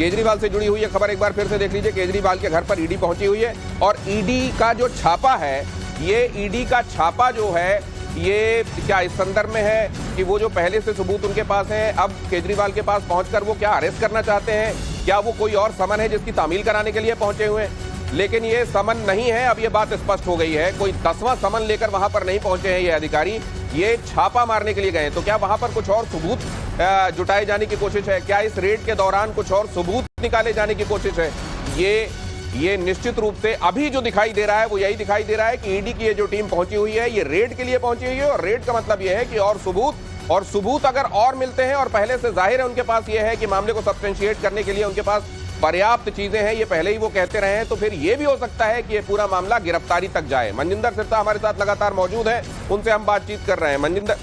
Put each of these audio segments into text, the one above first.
केजरीवाल से जुड़ी हुई है खबर एक बार फिर से देख लीजिए। केजरीवाल के घर पर ईडी पहुंची हुई है और ईडी का जो छापा है, ये ईडी का छापा जो है ये क्या इस संदर्भ में है कि वो जो पहले से सबूत उनके पास हैं, अब केजरीवाल के पास पहुंचकर वो क्या अरेस्ट करना चाहते हैं, क्या वो कोई और समन है जिसकी तामील कराने के लिए पहुंचे हुए हैं। लेकिन ये समन नहीं है, अब ये बात स्पष्ट हो गई है। कोई 10वां समन लेकर वहां पर नहीं पहुंचे हैं ये अधिकारी, ये छापा मारने के लिए गए। तो क्या वहां पर कुछ और सबूत जुटाए जाने की कोशिश है, क्या इस रेड के दौरान कुछ और सबूत निकाले जाने की कोशिश है? ये निश्चित रूप से अभी जो दिखाई दे रहा है वो यही दिखाई दे रहा है कि ईडी की ये जो टीम पहुंची हुई है ये रेड के लिए पहुंची हुई है। और रेड का मतलब ये है कि और सबूत अगर और मिलते हैं, और पहले से जाहिर है उनके पास ये है कि मामले को सब्सटेंशिएट करने के लिए उनके पास पर्याप्त चीजें हैं, ये पहले ही वो कहते रहे हैं, तो फिर ये भी हो सकता है कि ये पूरा मामला गिरफ्तारी तक जाए। मनजिंदर सिरसा हमारे साथ लगातार मौजूद है, उनसे हम बातचीत कर रहे हैं। मनजिंदर,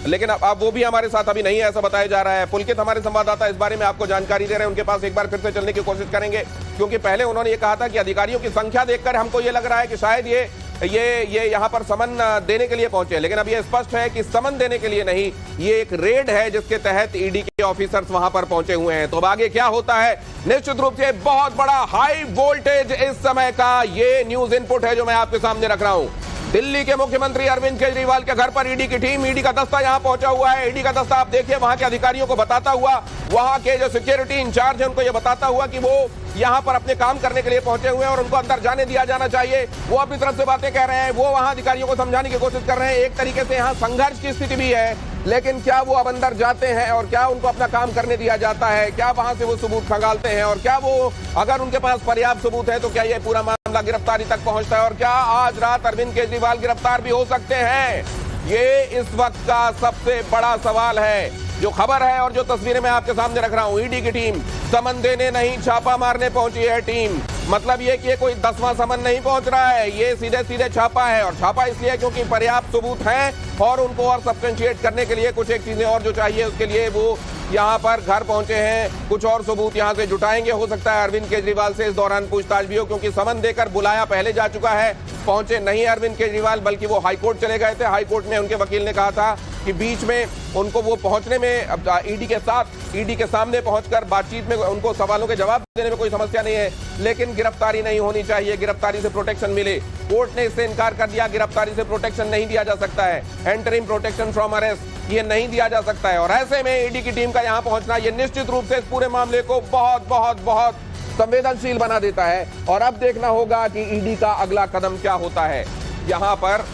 लेकिन अब वो भी हमारे साथ अभी नहीं है ऐसा बताया जा रहा है। पुलकित हमारे संवाददाता इस बारे में आपको जानकारी दे रहे हैं, उनके पास एक बार फिर से चलने की कोशिश करेंगे, क्योंकि पहले उन्होंने ये कहा था कि अधिकारियों की संख्या देखकर हमको ये लग रहा है कि शायद ये यहाँ पर समन देने के लिए पहुंचे, लेकिन अब ये स्पष्ट है कि समन देने के लिए नहीं, ये एक रेड है जिसके तहत ईडी के ऑफिसर्स वहां पर पहुंचे हुए हैं। तो अब आगे क्या होता है, निश्चित रूप से बहुत बड़ा हाई वोल्टेज इस समय का ये न्यूज इनपुट है जो मैं आपके सामने रख रहा हूं। दिल्ली के मुख्यमंत्री अरविंद केजरीवाल के घर पर ईडी की टीम, ईडी का दस्ता यहां पहुंचा हुआ है। ईडी का दस्ता आप देखिए वहां के अधिकारियों को बताता हुआ, वहां के जो सिक्योरिटी इंचार्ज है उनको यह बताता हुआ कि वो यहां पर अपने काम करने के लिए पहुंचे हुए हैं और उनको अंदर जाने दिया जाना चाहिए। वो अपनी तरफ से बातें कह रहे हैं, वो वहां अधिकारियों को समझाने की कोशिश कर रहे हैं। एक तरीके से यहां संघर्ष की स्थिति भी है, लेकिन क्या वो अब अंदर जाते हैं और क्या उनको अपना काम करने दिया जाता है, क्या वहां से वो सबूत खंगालते हैं, और क्या वो अगर उनके पास पर्याप्त सबूत है तो क्या ये पूरा मामला गिरफ्तारी तक पहुंचता है, और क्या आज रात अरविंद केजरीवाल गिरफ्तार भी हो सकते हैं? ये इस वक्त का सबसे बड़ा सवाल है। जो खबर है और जो तस्वीरें मैं आपके सामने रख रहा हूं, ईडी की टीम समन देने नहीं छापा मारने पहुंची है टीम। मतलब ये कि ये कोई 10वां समन नहीं पहुंच रहा है, ये सीधे सीधे छापा है। और छापा इसलिए क्योंकि पर्याप्त सबूत हैं और उनको और सब्सटेंशिएट करने के लिए कुछ एक चीजें और जो चाहिए उसके लिए वो यहाँ पर घर पहुंचे हैं। कुछ और सबूत यहाँ से जुटाएंगे, हो सकता है अरविंद केजरीवाल से इस दौरान पूछताछ भी हो, क्योंकि समन देकर बुलाया पहले जा चुका है। पहुंचे नहीं अरविंद केजरीवाल, बल्कि वो हाईकोर्ट चले गए थे। हाईकोर्ट में उनके वकील ने कहा था कि बीच में उनको वो पहुंचने में ईडी के साथ ईडी के सामने पहुंचकर बातचीत में उनको सवालों के जवाब देने में कोई समस्या नहीं है, लेकिन गिरफ्तारी नहीं होनी चाहिए, गिरफ्तारी से प्रोटेक्शन मिले। कोर्ट ने इससे इनकार कर दिया, गिरफ्तारी से प्रोटेक्शन नहीं दिया जा सकता है, एंटरिंग प्रोटेक्शन फ्रॉम अरेस्ट ये नहीं दिया जा सकता है। और ऐसे में ईडी की टीम का यहां पहुंचना ये निश्चित रूप से इस पूरे मामले को बहुत बहुत बहुत संवेदनशील बना देता है। और अब देखना होगा कि ईडी का अगला कदम क्या होता है। यहां पर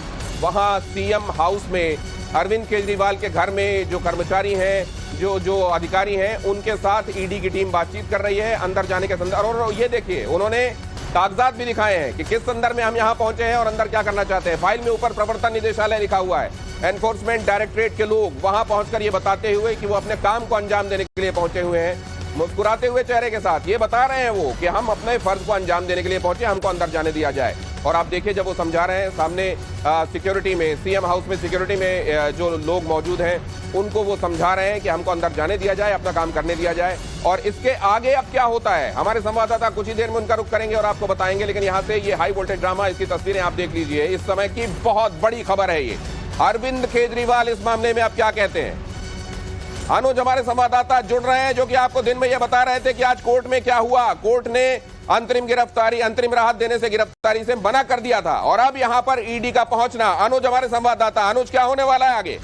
वहां सीएम हाउस में अरविंद केजरीवाल के घर में जो कर्मचारी हैं, जो अधिकारी हैं, उनके साथ ईडी की टीम बातचीत कर रही है अंदर जाने के संदर्भ। और ये देखिए उन्होंने कागजात भी दिखाए हैं कि किस संदर्भ में हम यहां पहुंचे हैं और अंदर क्या करना चाहते हैं। फाइल में ऊपर प्रवर्तन निदेशालय लिखा हुआ है, एनफोर्समेंट डायरेक्टरेट के लोग वहां पहुंचकर ये बताते हुए कि वो अपने काम को अंजाम देने के लिए पहुंचे हुए हैं, मुस्कुराते हुए चेहरे के साथ ये बता रहे हैं वो कि हम अपने फर्ज को अंजाम देने के लिए पहुंचे, हमको अंदर जाने दिया जाए। और आप देखिए जब वो समझा रहे हैं सामने सिक्योरिटी में, सीएम हाउस में सिक्योरिटी में जो लोग मौजूद हैं उनको वो समझा रहे हैं कि हमको अंदर जाने दिया जाए, अपना काम करने दिया जाए। और इसके आगे अब क्या होता है हमारे संवाददाता कुछ ही देर में उनका रुख करेंगे और आपको बताएंगे। लेकिन यहाँ से ये हाई वोल्टेज ड्रामा, इसकी तस्वीरें आप देख लीजिए। इस समय की बहुत बड़ी खबर है ये। अरविंद केजरीवाल इस मामले में अब क्या कहते हैं, अनुज हमारे संवाददाता जुड़ रहे हैं जो कि आपको दिन में यह बता रहे थे कि आज कोर्ट में क्या हुआ। कोर्ट ने अंतरिम राहत देने से गिरफ्तारी से मना कर दिया था और अब यहां पर ईडी का पहुंचना। अनुज हमारे संवाददाता, अनुज क्या होने वाला है आगे?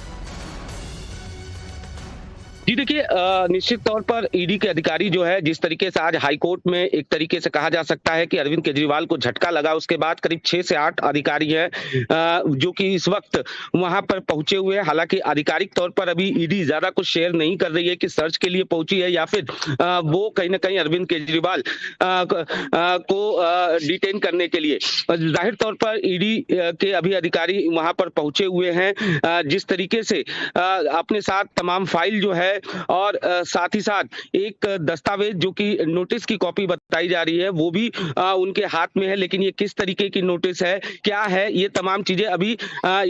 जी देखिए, निश्चित तौर पर ईडी के अधिकारी जो है जिस तरीके से आज हाईकोर्ट में एक तरीके से कहा जा सकता है कि अरविंद केजरीवाल को झटका लगा, उसके बाद करीब 6 से 8 अधिकारी हैं जो कि इस वक्त वहां पर पहुंचे हुए हैं। हालांकि आधिकारिक तौर पर अभी ईडी ज्यादा कुछ शेयर नहीं कर रही है कि सर्च के लिए पहुंची है या फिर वो कहीं ना कहीं अरविंद केजरीवाल को डिटेन करने के लिए। जाहिर तौर पर ईडी के अभी अधिकारी वहां पर पहुंचे हुए हैं, जिस तरीके से अपने साथ तमाम फाइल जो है और साथ ही साथ एक दस्तावेज जो कि नोटिस की कॉपी बताई जा रही है वो भी उनके हाथ में है। लेकिन ये किस तरीके की नोटिस है, क्या है, ये तमाम चीजें अभी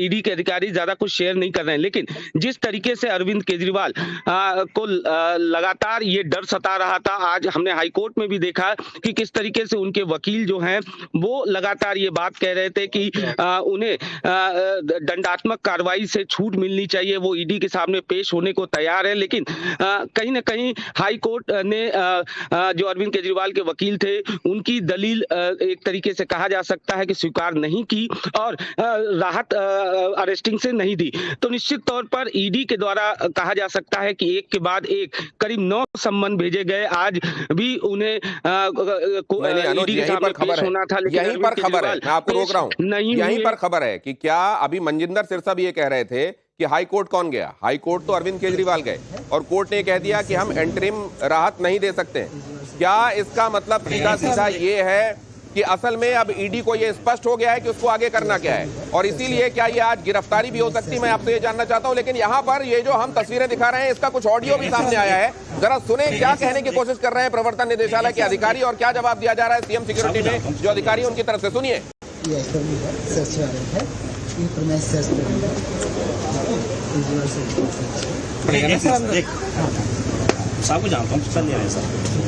ईडी के अधिकारी ज्यादा कुछ शेयर नहीं कर रहे हैं। लेकिन जिस तरीके से अरविंद केजरीवाल को लगातार ये डर सता रहा था, आज हमने हाईकोर्ट में भी देखा कि किस तरीके से उनके वकील जो हैं वो लगातार ये बात कह रहे थे कि उन्हें दंडात्मक कार्रवाई से छूट मिलनी चाहिए, वो ईडी के सामने पेश होने को तैयार है। लेकिन लेकिन कहीं ना कहीं हाई कोर्ट ने जो अरविंद केजरीवाल के वकील थे उनकी दलील एक तरीके से कहा जा सकता है कि स्वीकार नहीं की और राहत अरेस्टिंग से नहीं दी। तो निश्चित तौर पर ईडी के द्वारा कहा जा सकता है कि एक के बाद एक करीब 9 सम्मन भेजे गए। आज भी उन्हें ईडी के सामने पेश होना था, लेकिन यहीं पर खबर है, मैं आपको रोक रहा हूं, यहीं पर खबर है कि क्या अभी मनजिंदर सिरसा भी ये कह रहे थे कि हाई कोर्ट कौन गया? हाई कोर्ट तो अरविंद केजरीवाल गए और कोर्ट ने कह दिया कि हम एंटरिम राहत नहीं दे सकते। क्या इसका मतलब सीधा सीधा ये है कि असल में अब ईडी को ये स्पष्ट हो गया है कि उसको आगे करना क्या है, और इसीलिए क्या ये आज गिरफ्तारी भी हो सकती है? मैं आपसे ये जानना चाहता हूं। लेकिन यहाँ पर ये जो हम तस्वीरें दिखा रहे हैं, इसका कुछ ऑडियो भी सामने आया है, जरा सुने क्या कहने की कोशिश कर रहे हैं प्रवर्तन निदेशालय के अधिकारी और क्या जवाब दिया जा रहा है सीएम सिक्योरिटी में जो अधिकारी उनकी तरफ से। सुनिए। साहब को जानता हूँ, सर ले आए सर।